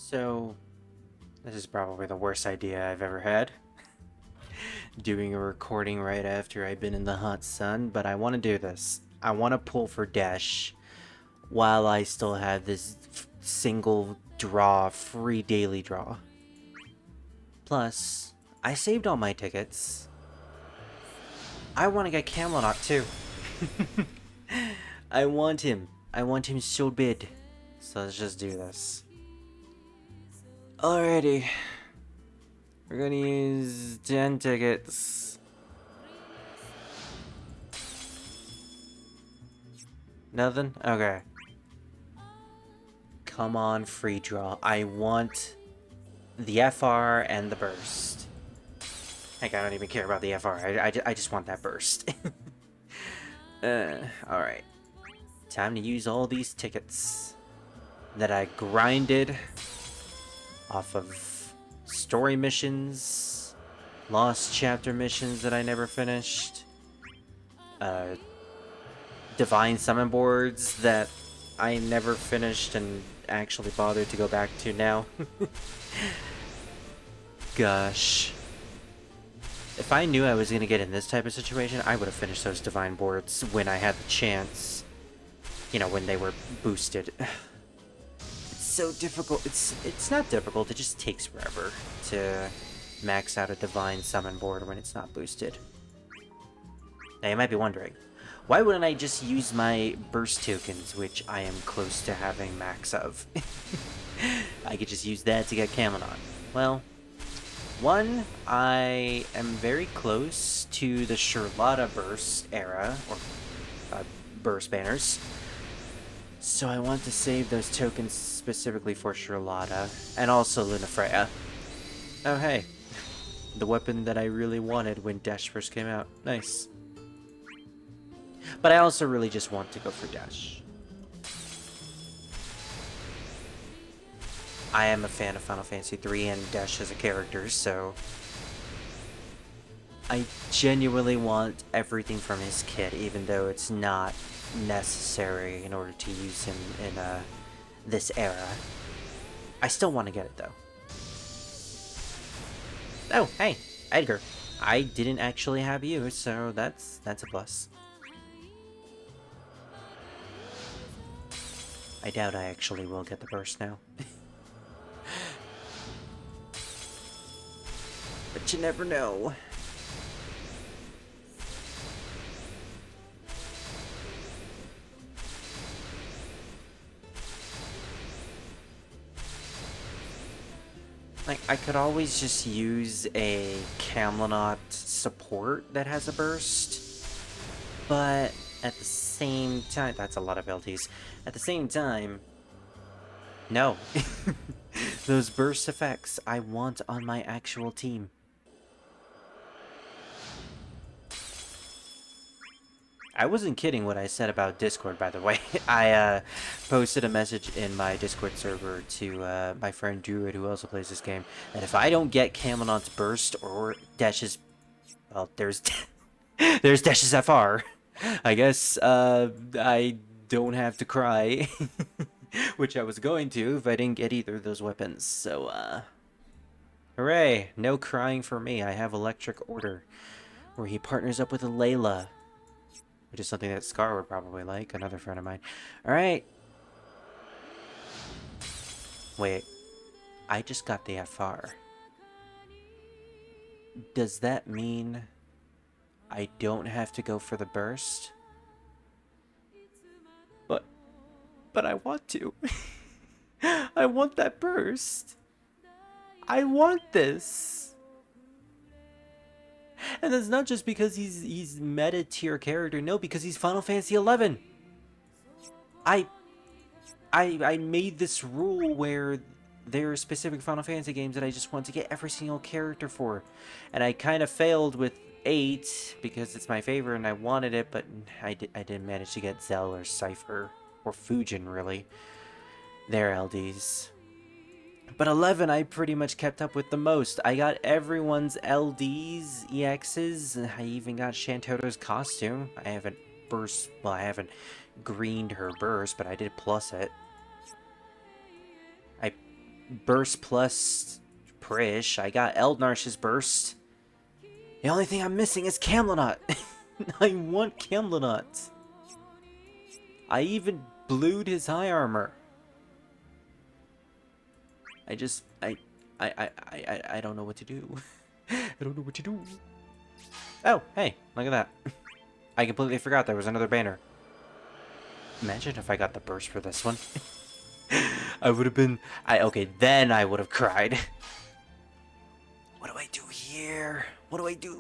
So, this is probably the worst idea I've ever had. Doing a recording right after I've been in the hot sun, but I want to do this. I want to pull for Desch while I still have this single draw, free daily draw. Plus, I saved all my tickets. I want to get Camelot too. I want him. I want him so bad. So let's just do this. Alrighty. We're gonna use 10 tickets. Nothing? Okay. Come on, free draw. I want the FR and the burst. Heck, I don't even care about the FR. I just want that burst. Alright. Time to use all these tickets that I grinded off of story missions, lost chapter missions that I never finished, divine summon boards that I never finished and actually bothered to go back to now. Gosh. If I knew I was going to get in this type of situation, I would have finished those divine boards when I had the chance. You know, when they were boosted. It's so difficult. It's not difficult, it just takes forever to max out a divine summon board when it's not boosted. Now you might be wondering, why wouldn't I just use my burst tokens, which I am close to having max of? I could just use that to get Camelot. Well, one, I am very close to the Charlotta burst era, or burst banners. So I want to save those tokens specifically for Charlotta, and also Lunafreya. Oh hey, the weapon that I really wanted when Desch first came out. Nice. But I also really just want to go for Desch. I am a fan of Final Fantasy III and Desch as a character, so I genuinely want everything from his kit, even though it's not necessary in order to use him in this era. I still want to get it though. Oh, hey, Edgar. I didn't actually have you, so that's a plus. I doubt I actually will get the burst now. But you never know. Like, I could always just use a Camelot support that has a burst, but at the same time, that's a lot of LTs. At the same time, no. Those burst effects I want on my actual team. I wasn't kidding what I said about Discord, by the way. I posted a message in my Discord server to my friend Druid, who also plays this game, that if I don't get Camelot's burst or Desch's, well, there's there's Desch's FR. I guess I don't have to cry, which I was going to if I didn't get either of those weapons. So hooray! No crying for me. I have Electric Order, where he partners up with a Layla, which is something that Scar would probably like, another friend of mine. Alright. Wait. I just got the FR. Does that mean I don't have to go for the burst? But I want to. I want that burst. I want this. And that's not just because he's meta tier character. No, because he's Final Fantasy 11. I made this rule where there are specific Final Fantasy games that I just want to get every single character for. And I kind of failed with 8 because it's my favorite and I wanted it, but I didn't manage to get Zell or Cypher or Fujin, really. They're LDs. But 11 I pretty much kept up with the most. I got everyone's LDs, EXs, I even got Shantoto's costume. I haven't I haven't greened her burst, but I did plus it. burst plus Prish. I got Eldnarsh's burst. The only thing I'm missing is Camlonot. I want Camlonot. I even blued his high armor. I don't know what to do. I don't know what to do. Oh, hey, look at that. I completely forgot there was another banner. Imagine if I got the burst for this one. I would have been... okay, then I would have cried. What do I do here? What do I do?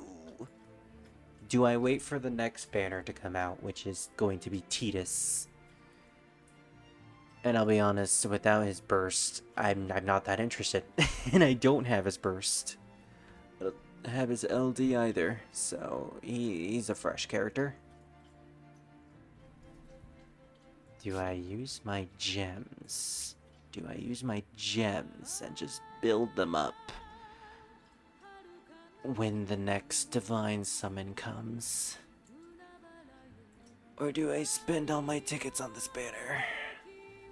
Do I wait for the next banner to come out, which is going to be Tidus? And I'll be honest, without his burst, I'm not that interested. And I don't have his burst. I don't have his LD either, so he's a fresh character. Do I use my gems? Do I use my gems and just build them up when the next divine summon comes? Or do I spend all my tickets on this banner?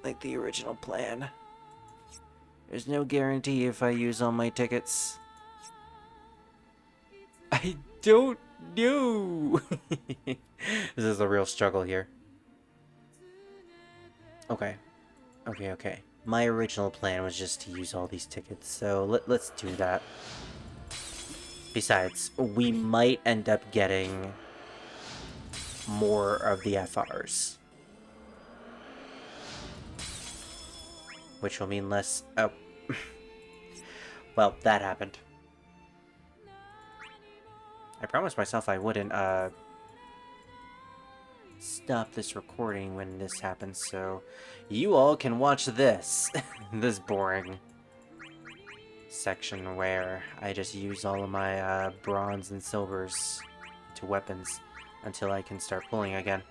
Like the original plan. There's no guarantee if I use all my tickets. I don't know. This is a real struggle here. Okay. Okay. My original plan was just to use all these tickets, so let's do that. Besides, we might end up getting more of the FRs. Which will mean less... Oh. Well, that happened. I promised myself I wouldn't, stop this recording when this happens, so you all can watch this. This boring section where I just use all of my, bronze and silvers to weapons until I can start pulling again.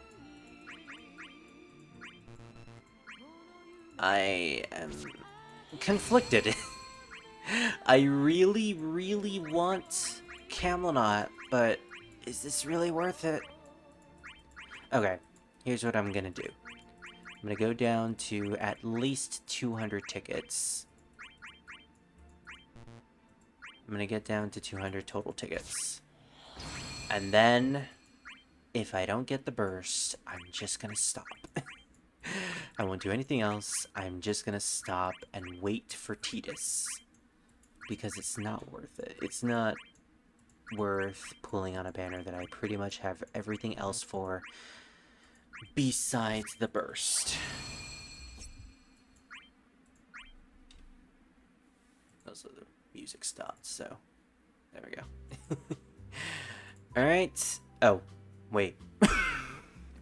I am conflicted. I really, really want Camlonot, but is this really worth it? Okay, here's what I'm gonna do. I'm gonna go down to at least 200 tickets. I'm gonna get down to 200 total tickets. And then, if I don't get the burst, I'm just gonna stop. I won't do anything else. I'm just gonna stop and wait for Tidus. Because it's not worth it. It's not worth pulling on a banner that I pretty much have everything else for besides the burst. Also, the music stopped, so there we go. Alright. Oh, wait.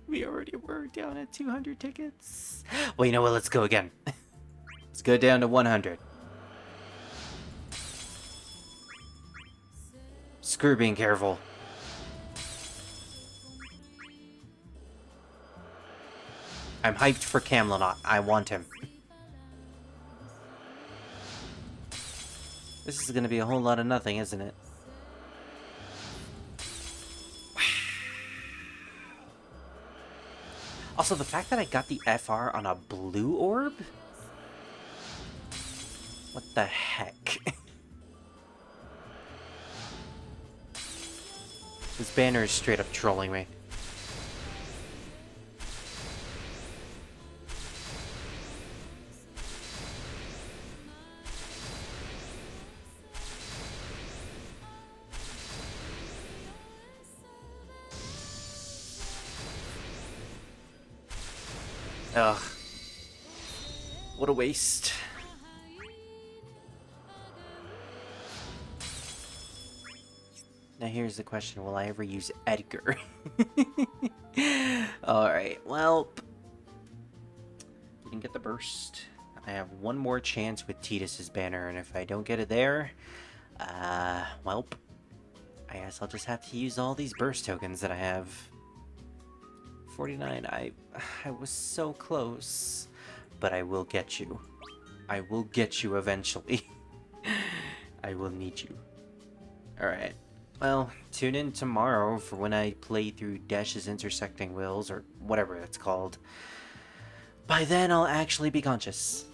We already were down at 200 tickets. Well, you know what? Let's go again. Let's go down to 100. Screw being careful. I'm hyped for Camlonot. I want him. This is gonna be a whole lot of nothing, isn't it? Also, the fact that I got the FR on a blue orb? What the heck? This banner is straight up trolling me. Ugh. What a waste. Now here's the question, will I ever use Edgar? Alright, well... Didn't get the burst. I have one more chance with Tidus's banner, and if I don't get it there... welp. I guess I'll just have to use all these burst tokens that I have. 49, I was so close. But I will get you. I will get you eventually. I will need you. Alright. Well, tune in tomorrow for when I play through Desch's Intersecting Wills, or whatever it's called. By then, I'll actually be conscious.